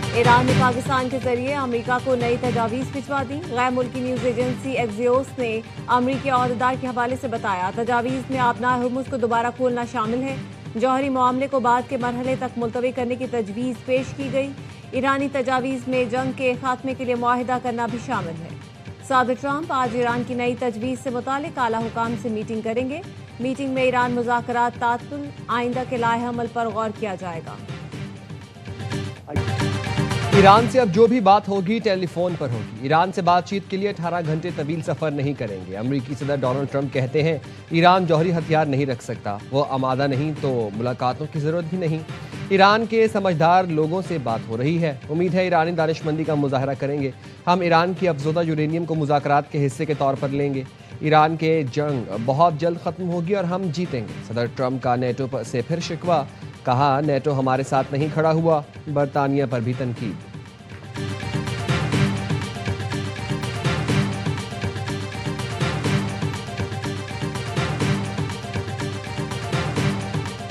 Iran ने पाकिस्तान के जरिए अमेरिका को नई तजावीज़ भिजवा दी। गैर मुल्की न्यूज़ एजेंसी एक्सियोस ने अमेरिकी अहदेदार के हवाले से बताया, तजावीज़ में आबनार हुर्मुज़ को दोबारा खोलना शामिल है। जौहरी मामले को बाद के मरहले तक मुलतवी करने की तजवीज़ पेश की गई। ईरानी तजावीज़ में जंग के खात्मे के लिए मुआहिदा करना भी शामिल है। सदर ट्रंप आज ईरान की नई तजवीज़ से मुतालिक आला हुकाम से मीटिंग करेंगे। मीटिंग में ईरान मुज़ाकरात तातुल आइंदा के लाहे अमल पर गौर किया जाएगा। ईरान से अब जो भी बात होगी टेलीफोन पर होगी। ईरान से बातचीत के लिए 18 घंटे तवील सफर नहीं करेंगे। अमेरिकी सदर डोनाल्ड ट्रंप कहते हैं ईरान जौहरी हथियार नहीं रख सकता, वो आमादा नहीं तो मुलाकातों की जरूरत भी नहीं। ईरान के समझदार लोगों से बात हो रही है। उम्मीद है ईरानी दानिशमंदी का मुजाहरा करेंगे। हम ईरान की अफजोदा यूरेनियम को मुज़ाकरात के हिस्से के तौर पर लेंगे। ईरान के जंग बहुत जल्द खत्म होगी और हम जीतेंगे। सदर ट्रंप का नेटो से फिर शिकवा, कहा नेटो हमारे साथ नहीं खड़ा हुआ। बरतानिया पर भी तनकीद।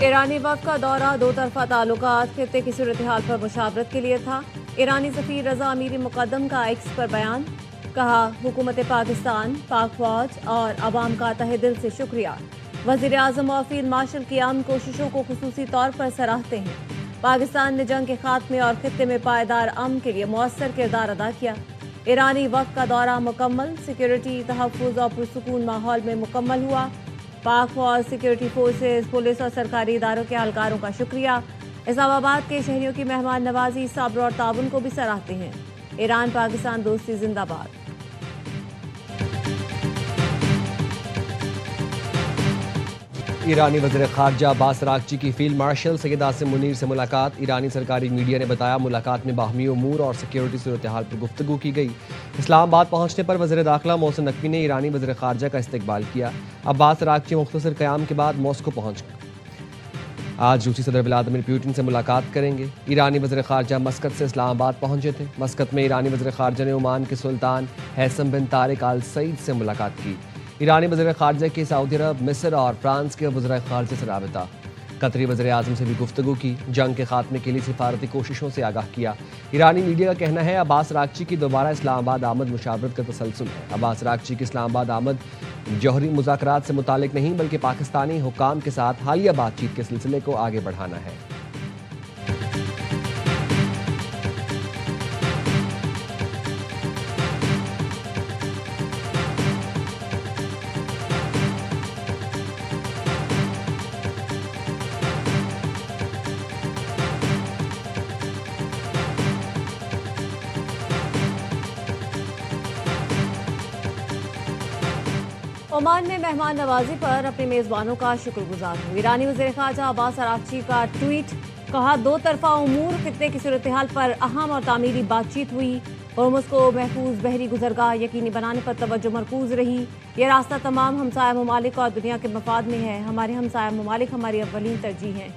ईरानी वफ़द का दौरा दो तरफा ताल्लुकात खित्ते की सूरत हाल पर मुशावरत के लिए था। ईरानी सफ़ीर रज़ा अमीरी मुक़द्दम का एक्स पर बयान, कहा हुकूमत पाकिस्तान, पाक फौज और अवाम का तहे दिल से शुक्रिया। वज़ीर आज़म और फील्ड मार्शल की अमन कोशिशों को खुसूसी तौर पर सराहते हैं। पाकिस्तान ने जंग के खात्मे और खित्ते में पायदार अमन के लिए मौसर किरदार अदा किया। ईरानी वफ़द का दौरा मुकम्मल, सिक्योरिटी, तहफ़्फ़ुज़ और पुरसुकून माहौल में मुकम्मल हुआ। पाक फौज, सिक्योरिटी फोर्सेस, पुलिस और सरकारी इदारों के एहलकारों का शुक्रिया। इस्लामाबाद के शहरियों की मेहमान नवाजी, सब्र और ताउन को भी सराहते हैं। ईरान पाकिस्तान दोस्ती जिंदाबाद। ईरानी वज़ीर ख़ारजा अब्बास अराग़ची की फील्ड मार्शल सैयद आसिम मुनीर से मुलाकात। ईरानी सरकारी मीडिया ने बताया मुलाकात में बाहमी उमूर और सिक्योरिटी सूरत हाल पर गुफ्तगू की गई। इस्लामाबाद पहुंचने पर वज़ीर दाखिला मोहसिन नकवी ने ईरानी वज़ीर ख़ारजा का इस्तकबाल किया। अब्बास अराग़ची मुख्तसर क़याम के बाद मॉस्को पहुँच आज रूसी सदर व्लादिमीर पुतिन से मुलाकात करेंगे। ईरानी वज़ीर ख़ारजा मस्कत से इस्लामाबाद पहुंचे थे। मस्कत में ईरानी वज़ीर ख़ारजा ने ओमान के सुल्तान हैसम बिन तारिक आल सईद से मुलाकात की। ईरानी वज़ीर ख़ारजा की सऊदी अरब, मिस्र और फ्रांस के वज़ीर ख़ारजा से राबिता। कतरी वज़ीर आज़म से भी गुफ्तगू की। जंग के खात्मे के लिए सिफारती कोशिशों से आगाह किया। ईरानी मीडिया का कहना है अब्बास अराग़ची की दोबारा इस्लामाबाद आमद मुशावरत का तसलसल है। अब्बास अराग़ची की इस्लामाबाद आमद जौहरी मुज़ाकरात से मुतालिक नहीं बल्कि पाकिस्तानी हुकाम के साथ हालिया बातचीत के सिलसिले को आगे बढ़ाना है। ओमान में मेहमान नवाजी पर अपने मेज़बानों का शुक्रगुजार हूँ। ईरानी वज़ीर ख़ारजा अब्बास अराग़ची का ट्वीट, कहा दो तरफा उमूर खित्ते की सूरत हाल पर अहम और तामीरी बातचीत हुई। हुर्मुज़ को महफूज बहरी गुज़रगाह यकीनी बनाने पर तवज्जो मरकूज़ रही। यह रास्ता तमाम हमसाया ममालिक और दुनिया के मफाद में है। हमारे हमसाया ममालिक हमारी अव्वलीन तरजीह हैं।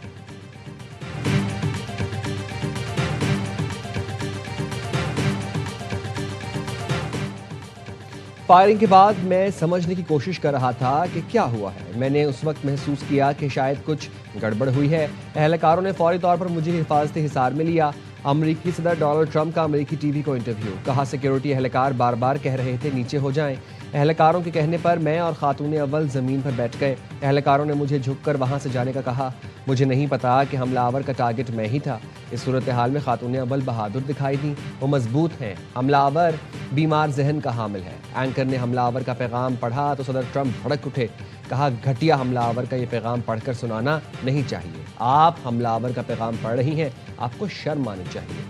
फायरिंग के बाद मैं समझने की कोशिश कर रहा था कि क्या हुआ है। मैंने उस वक्त महसूस किया कि शायद कुछ गड़बड़ हुई है। एहलकारों ने फौरी तौर पर मुझे हिफाजती हिसार में लिया। अमेरिकी सदर डोनाल्ड ट्रंप का अमेरिकी टीवी को इंटरव्यू, कहा सिक्योरिटी एहलकार बार बार कह रहे थे नीचे हो जाएं। एहलकारों के कहने पर मैं और खातून अव्वल ज़मीन पर बैठ गए। एहलकारों ने मुझे झुककर वहाँ से जाने का कहा। मुझे नहीं पता कि हमलावर का टारगेट मैं ही था। इस सूरत हाल में खातून अव्वल बहादुर दिखाई दी। वो मजबूत हैं। हमलावर बीमार जहन का हामिल है। एंकर ने हमलावर का पैगाम पढ़ा तो सदर ट्रंप भड़क उठे। कहा घटिया हमलावर का ये पैगाम पढ़कर सुनाना नहीं चाहिए। आप हमलावर का पैगाम पढ़ रही हैं, आपको शर्म आनी चाहिए।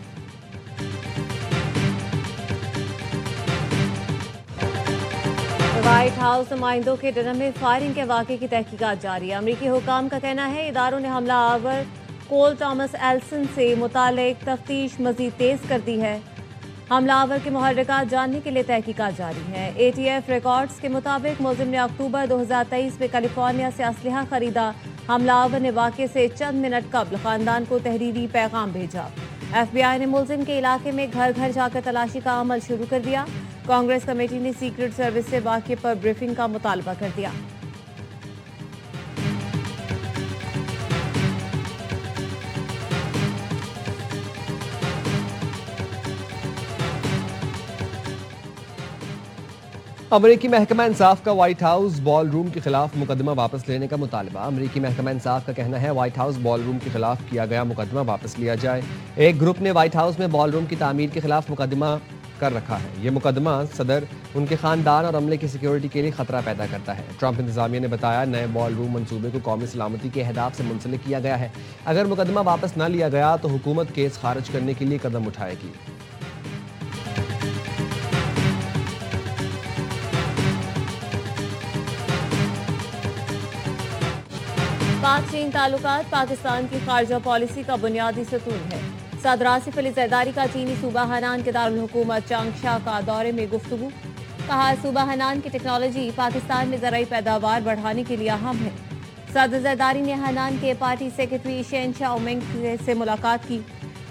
व्हाइट हाउस नुमाइंदों के डिनर में फायरिंग के वाक़े की तहकीकात जारी है। अमेरिकी हुकाम का कहना है इदारों ने हमलावर कोल थॉमस एल्सन से मुतालिक तफ्तीश मजीद तेज कर दी है। हमलावर के मुहर्रिकात जानने के लिए तहकीकात जारी है। ATF रिकॉर्ड्स के मुताबिक मुलजिम ने अक्टूबर 2023 में कैलिफोर्निया से असलहा खरीदा। हमलावर ने वाक़े से चंद मिनट कबल खानदान को तहरीरी पैगाम भेजा। FBI ने मुलजिम के इलाके में घर घर जाकर तलाशी का अमल शुरू कर दिया। कांग्रेस कमेटी ने सीक्रेट सर्विस से वाक़े पर ब्रीफिंग का मुतालबा कर दिया। अमरीकी महकमा इंसाफ का व्हाइट हाउस बॉल रूम के खिलाफ मुकदमा वापस लेने का मुतालबा। अमरीकी महकमा इंसाफ का कहना है व्हाइट हाउस बॉल रूम के खिलाफ किया गया मुकदमा वापस लिया जाए। एक ग्रुप ने व्हाइट हाउस में बॉल रूम की तामीर के खिलाफ मुकदमा कर रखा है। ये मुकदमा सदर, उनके खानदान और अमले की सिक्योरिटी के लिए खतरा पैदा करता है। ट्रंप इंतजामिया ने बताया नए बॉल रूम मंसूबे को कौमी सलामती के अहदाफ से मुंसलिक किया गया है। अगर मुकदमा वापस न लिया गया तो हुकूमत केस खारिज करने के लिए कदम उठाएगी। पाक चीन ताल्लुकात पाकिस्तान की खारजा पॉलिसी का बुनियादी सतून है। सदर आसिफ अली जरदारी का चीनी सूबा हनान के दारुल हुकूमत चांगशा का दौरे में गुफ्तगू। कहा सूबा हनान की टेक्नोलॉजी पाकिस्तान में ज़राई पैदावार बढ़ाने के लिए अहम है। सदर जरदारी ने हनान के पार्टी सेक्रेटरी शहनशाह उमेंग से मुलाकात की।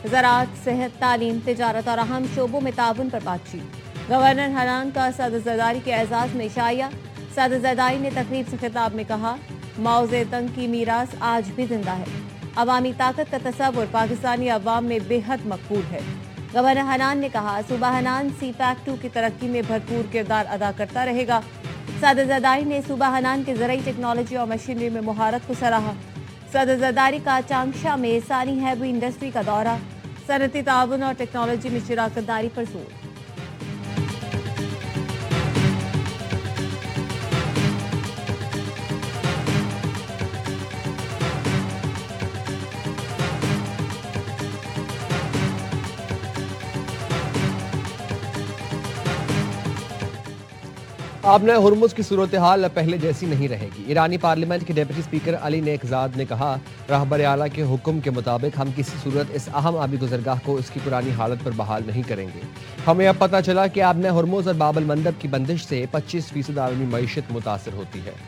ज़राअत, सेहत, तालीम, तिजारत और अहम शोबों में ताउन पर बातचीत। गवर्नर हनान का सदर जरदारी के एजाज़ में शाया। सदर जरदारी ने तकरीब से खिताब में कहा माओ ज़ेतुंग की मीरास आज भी जिंदा है। अवामी ताकत का तस्वुर पाकिस्तानी अवाम में बेहद मकबूल है। गवर्नर हनान ने कहा सूबा हनान CPAC-2 की तरक्की में भरपूर किरदार अदा करता रहेगा। सदर जरदारी ने सूबा हनान के ज़राई टेक्नोलॉजी और मशीनरी में महारत को सराहा। सदर जरदारी का चांगशा में सानी हैवी इंडस्ट्री का दौरा। सनती ताउन और टेक्नोलॉजी में शराकत दारी पर जोर। अब नए हुर्मुज़ की सूरत हाल अब पहले जैसी नहीं रहेगी। ईरानी पार्लियामेंट के डिप्टी स्पीकर अली नेकजाद ने कहा रहबर आला के हुक्म के मुताबिक हम किसी सूरत इस अहम आबी गुजरगाह को इसकी पुरानी हालत पर बहाल नहीं करेंगे। हमें अब पता चला कि अब नए हुर्मुज़ और बाबल मंदब की बंदिश से 25% आलमी मईशत मुतासर होती है।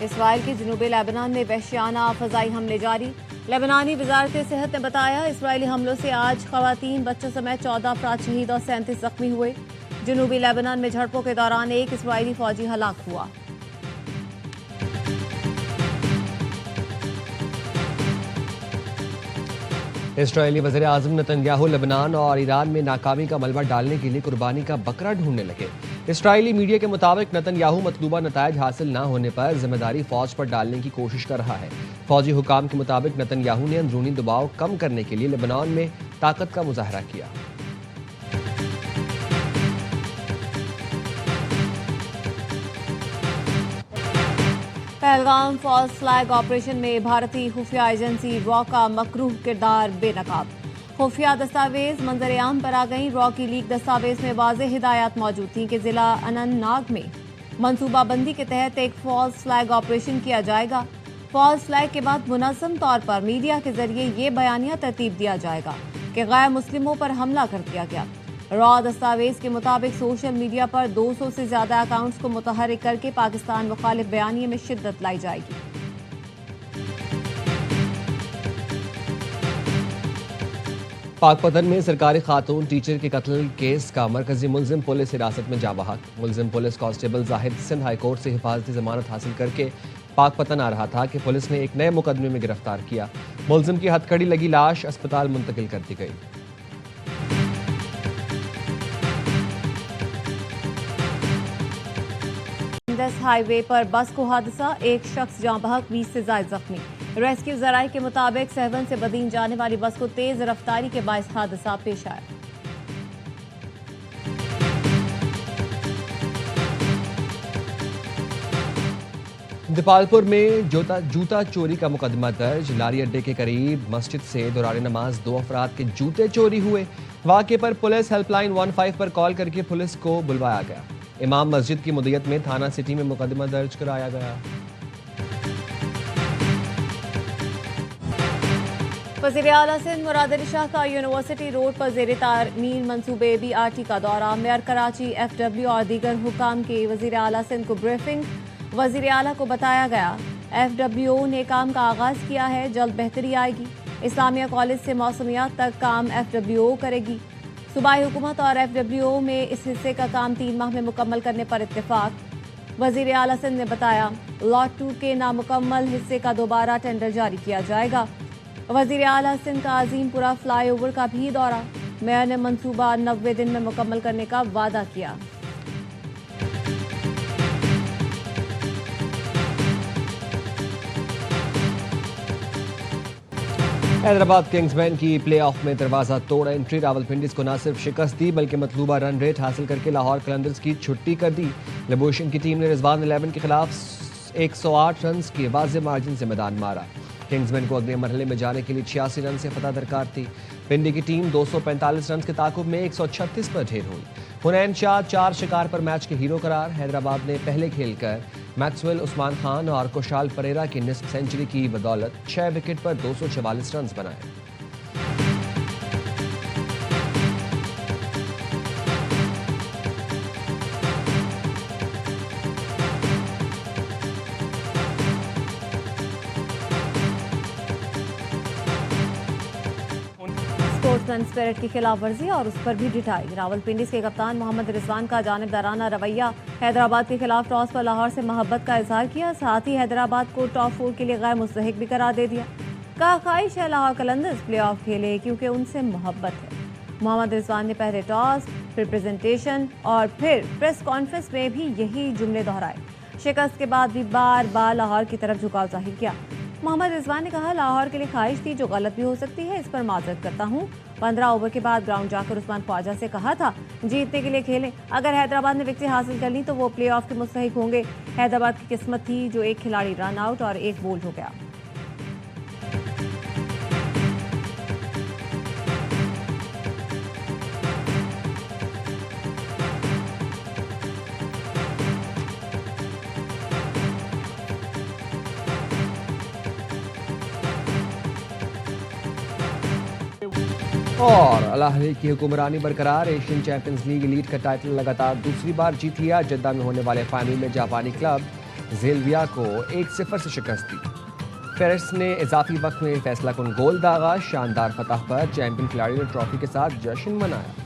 इसराइल के जनूबी लेबनान में वहशियाना फ़ज़ाई हमले जारी। लेबनानी वजारत सेहत ने बताया इसराइली हमलों से आज ख़वातीन, बच्चों समेत 14 अफराद शहीद और 37 जख्मी हुए। जनूबी लेबनान में झड़पों के दौरान एक इसराइली फौजी हलाक हुआ। इसराइली वज़ीर आज़म नेतन्याहू लेबनान और ईरान में नाकामी का मलबा डालने के लिए कुर्बानी का बकरा ढूंढने लगे। इसराइली मीडिया के मुताबिक नेतन्याहू मतलूबा नतायज हासिल न होने पर जिम्मेदारी फौज पर डालने की कोशिश कर रहा है। फौजी हुकाम के मुताबिक नेतन्याहू ने अंदरूनी दबाव कम करने के लिए लेबनान में ताकत का मुजाहरा किया। पहलगाम फॉल्स फ्लैग ऑपरेशन में भारतीय खुफिया एजेंसी रॉ का मकरूह किरदार बेनकाब। खुफिया दस्तावेज मंजर आम पर आ गई। रॉ की लीक दस्तावेज में वाज़ेह हिदायत मौजूद थी कि जिला अनंतनाग में मनसूबाबंदी के तहत एक फॉल्स फ्लैग ऑपरेशन किया जाएगा। फॉल्स फ्लैग के बाद मुनज़्ज़म तौर पर मीडिया के जरिए ये बयानिया तरतीब दिया जाएगा कि गैर मुस्लिमों पर हमला कर दिया गया। रॉ दस्तावेज के मुताबिक सोशल मीडिया पर 200 से ज्यादा अकाउंट्स को मुतहर्रिक करके पाकिस्तान मुखालिफ बयानिए में शिद्दत लाई जाएगी। पाकपतन में सरकारी खातून टीचर के कत्ल केस का मरकजी मुलजिम पुलिस हिरासत में जा बहक। मुलजिम police constable Zahid Sindh high court से हिफाजती जमानत हासिल करके पाकपतन आ रहा था कि पुलिस ने एक नए मुकदमे में गिरफ्तार किया। मुलजिम की हथकड़ी लगी लाश अस्पताल मुंतकिल कर दी गई। हाईवे पर बस को हादसा, एक शख्स जाँ बहक, 20 से ज्यादा जख्मी। रेस्क्यू जराये के मुताबिक सहवन से बदीन जाने वाली बस को तेज रफ्तारी के बायस हादसा पेश आया। दीपालपुर में जूता चोरी का मुकदमा दर्ज। लारी अड्डे के करीब मस्जिद से दौरान नमाज 2 अफराद के जूते चोरी हुए। वाक़े पर पुलिस हेल्पलाइन 15 पर कॉल करके पुलिस को बुलवाया गया। इमाम मस्जिद की मुद्दत में थाना सिटी में मुकदमा दर्ज कराया गया। वज़ीर आला सिंध मुराद अली शाह का यूनिवर्सिटी रोड पर ज़ेर तामीर मंसूबे BRT का दौरा। मेयर कराची, FW और दीगर हुकाम की वज़ीर आला सिंध को ब्रीफिंग। वजीर आला को बताया गया, FWO ने काम का आगाज किया है, जल्द बेहतरी आएगी। इस्लामिया कॉलेज से मौसमियात तक काम FWO करेगी। सूबाई हुकूमत और FWO में इस हिस्से का काम 3 माह में मुकम्मल करने पर इत्तेफाक। वजीर आला सिंध ने बताया, लॉट 2 के नामुकम्मल हिस्से का दोबारा टेंडर जारी किया जाएगा। वजीर आला सिंध का अजीमपुरा फ्लाईओवर का भी दौरा, मेयर ने मंसूबा 90 दिन में मुकम्मल करने का वादा किया। हैदराबाद किंग्समैन की प्लेऑफ में दरवाजा तोड़ एंट्री, रावलपिंडी को न सिर्फ शिकस्त दी बल्कि मतलूबा रन रेट हासिल करके लाहौर कलंदर्स की छुट्टी कर दी। लबोशन की टीम ने रिजवान 11 के खिलाफ 108 रन के वाज़ेह मार्जिन से मैदान मारा। किंग्समैन को अगले मरहले में जाने के लिए 86 रन से फतह दरकार थी। पिंडी की टीम 245 रन के ताकुब में 136 पर ढेर हुई। हुनैन शाह 4 शिकार पर मैच के हीरो करार। हैदराबाद ने पहले खेलकर मैक्सवेल, उस्मान खान और कुशाल परेरा की निस्फ सेंचुरी की बदौलत 6 विकेट पर 244 रन बनाए। स्पोर्ट्समैन स्पिरिट की खिलाफ वर्जी और उस पर भी डिटाई। रावलपिंडी के कप्तान मोहम्मद रिजवान का जानिबदाराना रवैया। हैदराबाद के खिलाफ टॉस पर लाहौर से मोहब्बत का इजहार किया, साथ ही हैदराबाद को टॉप 4 के लिए गैर मुस्तहिक भी करार दे दिया। कहा, ख्वाहिश है लाहौर कलंदर्स प्लेऑफ खेले क्योंकि उनसे मोहब्बत है। मोहम्मद रिजवान ने पहले टॉस, फिर प्रेजेंटेशन और फिर प्रेस कॉन्फ्रेंस में भी यही जुमले दोहराए। शिकस्त के बाद भी बार बार लाहौर की तरफ झुकाव जाहिर किया। मोहम्मद रिजवान ने कहा, लाहौर के लिए ख्वाहिश थी जो गलत भी हो सकती है, इस पर माजरत करता हूँ। 15 ओवर के बाद ग्राउंड जाकर उस्मान ख्वाजा से कहा था जीतने के लिए खेलें। अगर हैदराबाद ने विकेट हासिल कर ली तो वो प्लेऑफ के मुस्तहिक होंगे। हैदराबाद की किस्मत थी जो एक खिलाड़ी रन आउट और एक बोल्ड हो गया। और अल अहली की हुक्मरानी बरकरार। एशियन चैंपियंस लीग लीड का टाइटल लगातार दूसरी बार जीत लिया। जद्दा में होने वाले फाइनल में जापानी क्लब जेल्विया को 1-0 से शिकस्त दी। फेरिस ने इजाफी वक्त में फैसला कुन गोल दागा। शानदार फतह पर चैंपियन खिलाड़ी ने ट्रॉफी के साथ जश्न मनाया।